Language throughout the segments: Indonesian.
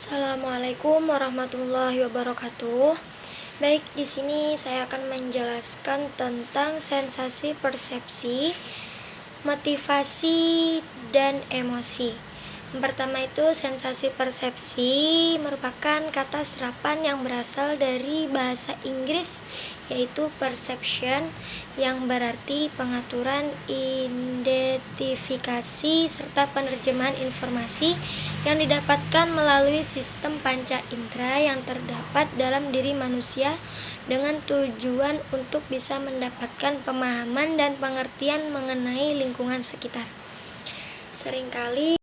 Assalamualaikum warahmatullahi wabarakatuh. Baik, di sini saya akan menjelaskan tentang sensasi persepsi, motivasi, dan emosi. Yang pertama itu sensasi persepsi merupakan kata serapan yang berasal dari bahasa Inggris yaitu perception yang berarti pengaturan, identifikasi, serta penerjemahan informasi yang didapatkan melalui sistem panca indera yang terdapat dalam diri manusia dengan tujuan untuk bisa mendapatkan pemahaman dan pengertian mengenai lingkungan sekitar. Seringkali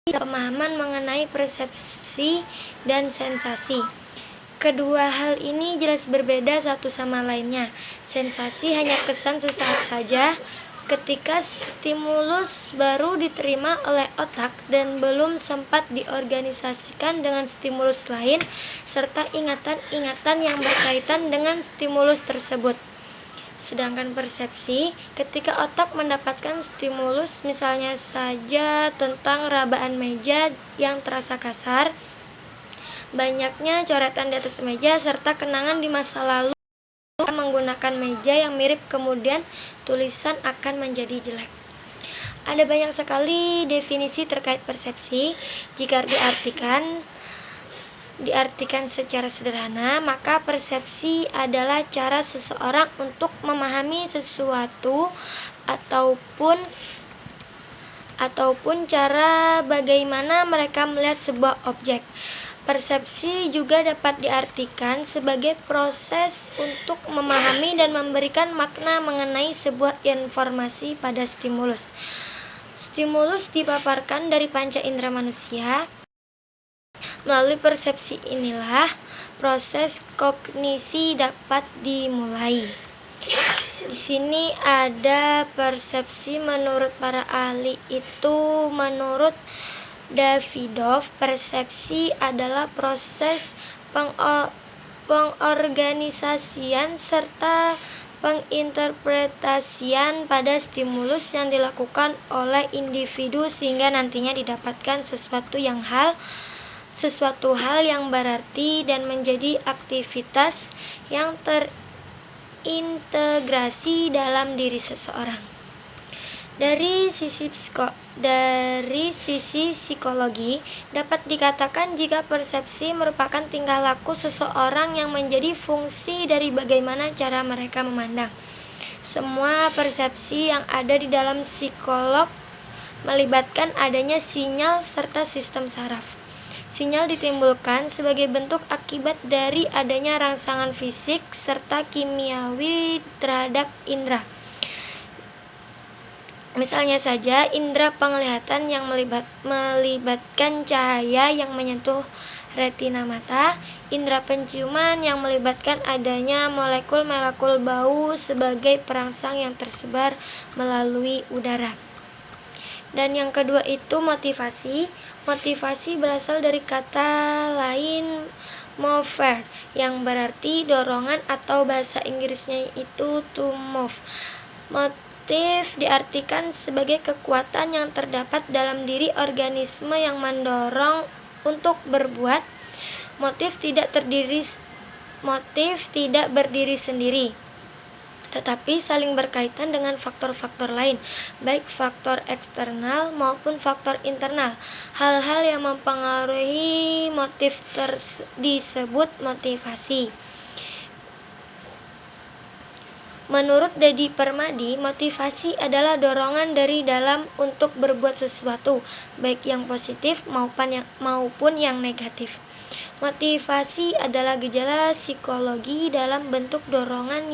pemahaman mengenai persepsi dan sensasi. Kedua hal ini jelas berbeda satu sama lainnya. Sensasi hanya kesan sesaat saja ketika stimulus baru diterima oleh otak dan belum sempat diorganisasikan dengan stimulus lain serta ingatan-ingatan yang berkaitan dengan stimulus tersebut. Sedangkan persepsi, ketika otak mendapatkan stimulus misalnya saja tentang rabaan meja yang terasa kasar, banyaknya coretan di atas meja, serta kenangan di masa lalu menggunakan meja yang mirip, kemudian tulisan akan menjadi jelek. Ada banyak sekali definisi terkait persepsi. Jika diartikan secara sederhana, maka persepsi adalah cara seseorang untuk memahami sesuatu ataupun cara bagaimana mereka melihat sebuah objek. Persepsi juga dapat diartikan sebagai proses untuk memahami dan memberikan makna mengenai sebuah informasi pada stimulus. Stimulus dipaparkan dari panca indera manusia. Melalui persepsi inilah proses kognisi dapat dimulai. Di sini ada persepsi menurut para ahli itu. Menurut Davidoff, persepsi adalah proses pengorganisasian serta penginterpretasian pada stimulus yang dilakukan oleh individu sehingga nantinya didapatkan sesuatu hal yang berarti dan menjadi aktivitas yang terintegrasi dalam diri seseorang. Dari sisi psikologi, dapat dikatakan jika persepsi merupakan tingkah laku seseorang yang menjadi fungsi dari bagaimana cara mereka memandang. Semua persepsi yang ada di dalam psikolog melibatkan adanya sinyal serta sistem saraf. Sinyal ditimbulkan sebagai bentuk akibat dari adanya rangsangan fisik serta kimiawi terhadap indera. Misalnya saja, indera penglihatan yang melibatkan cahaya yang menyentuh retina mata, indera penciuman yang melibatkan adanya molekul-molekul bau sebagai perangsang yang tersebar melalui udara. Dan yang kedua itu motivasi. Motivasi berasal dari kata lain mover yang berarti dorongan atau bahasa Inggrisnya itu to move. Motif diartikan sebagai kekuatan yang terdapat dalam diri organisme yang mendorong untuk berbuat. Motif tidak berdiri sendiri, tetapi saling berkaitan dengan faktor-faktor lain, baik faktor eksternal maupun faktor internal. Hal-hal yang mempengaruhi motif disebut motivasi. Menurut Deddy Permadi, motivasi adalah dorongan dari dalam untuk berbuat sesuatu, baik yang positif maupun yang negatif. Motivasi adalah gejala psikologi dalam bentuk dorongan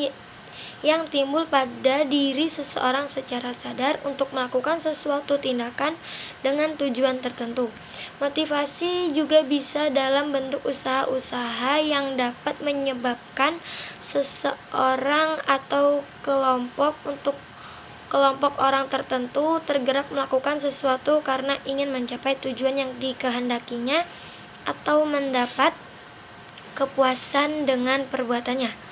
yang timbul pada diri seseorang secara sadar untuk melakukan sesuatu tindakan dengan tujuan tertentu. Motivasi juga bisa dalam bentuk usaha-usaha yang dapat menyebabkan seseorang atau kelompok orang tertentu tergerak melakukan sesuatu karena ingin mencapai tujuan yang dikehendakinya atau mendapat kepuasan dengan perbuatannya.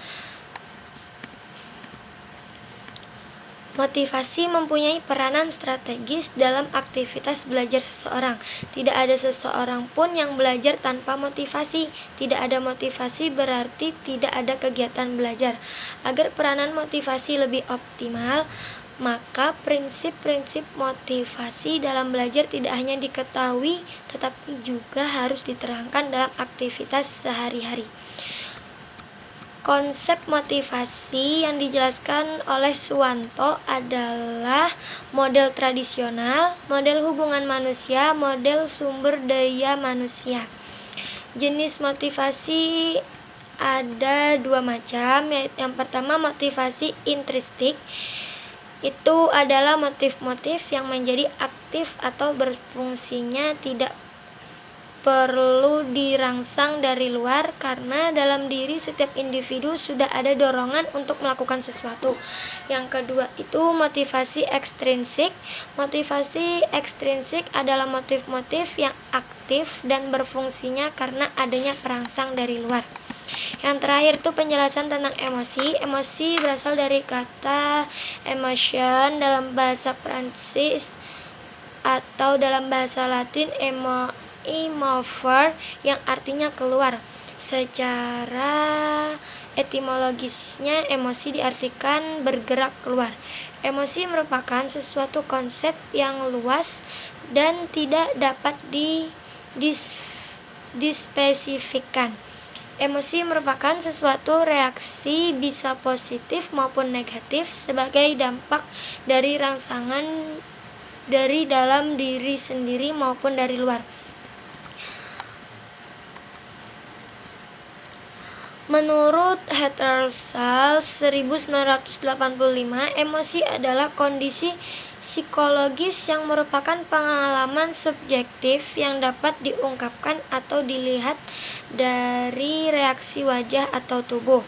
Motivasi mempunyai peranan strategis dalam aktivitas belajar seseorang. Tidak ada seseorang pun yang belajar tanpa motivasi. Tidak ada motivasi berarti tidak ada kegiatan belajar. Agar peranan motivasi lebih optimal, maka prinsip-prinsip motivasi dalam belajar tidak hanya diketahui, tetapi juga harus diterangkan dalam aktivitas sehari-hari. Konsep motivasi yang dijelaskan oleh Suwanto adalah model tradisional, model hubungan manusia, model sumber daya manusia. Jenis motivasi ada dua macam. Yang pertama, motivasi intrinsik. Itu adalah motif-motif yang menjadi aktif atau berfungsinya tidak perlu dirangsang dari luar, karena dalam diri setiap individu sudah ada dorongan untuk melakukan sesuatu. Yang kedua itu motivasi ekstrinsik. Motivasi ekstrinsik adalah motif-motif yang aktif dan berfungsinya karena adanya perangsang dari luar. Yang terakhir itu penjelasan tentang emosi. Emosi berasal dari kata emotion dalam bahasa Prancis atau dalam bahasa Latin emover yang artinya keluar. Secara etimologisnya, emosi diartikan bergerak keluar. Emosi merupakan sesuatu konsep yang luas dan tidak dapat dispesifikkan. Emosi merupakan sesuatu reaksi bisa positif maupun negatif sebagai dampak dari rangsangan dari dalam diri sendiri maupun dari luar. Menurut Hattersall 1985, emosi adalah kondisi psikologis yang merupakan pengalaman subjektif yang dapat diungkapkan atau dilihat dari reaksi wajah atau tubuh.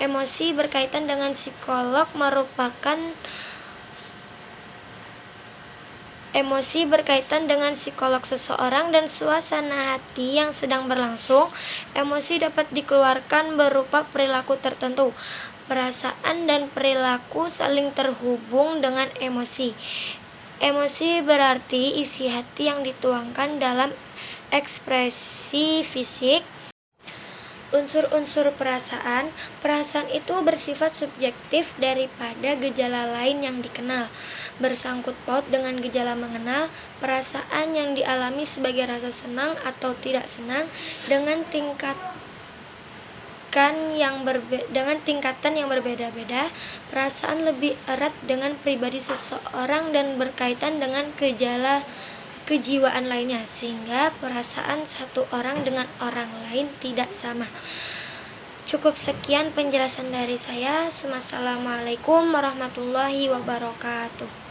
Emosi berkaitan dengan psikolog merupakan Emosi berkaitan dengan psikolog seseorang dan suasana hati yang sedang berlangsung. Emosi dapat dikeluarkan berupa perilaku tertentu. Perasaan dan perilaku saling terhubung dengan emosi. Emosi berarti isi hati yang dituangkan dalam ekspresi fisik. Unsur-unsur perasaan. Perasaan itu bersifat subjektif daripada gejala lain yang dikenal. Bersangkut paut dengan gejala mengenal, perasaan yang dialami sebagai rasa senang atau tidak senang dengan tingkatan yang berbeda-beda. Perasaan lebih erat dengan pribadi seseorang dan berkaitan dengan kejiwaan lainnya, sehingga perasaan satu orang dengan orang lain tidak sama. Cukup sekian penjelasan dari saya. Wassalamualaikum warahmatullahi wabarakatuh.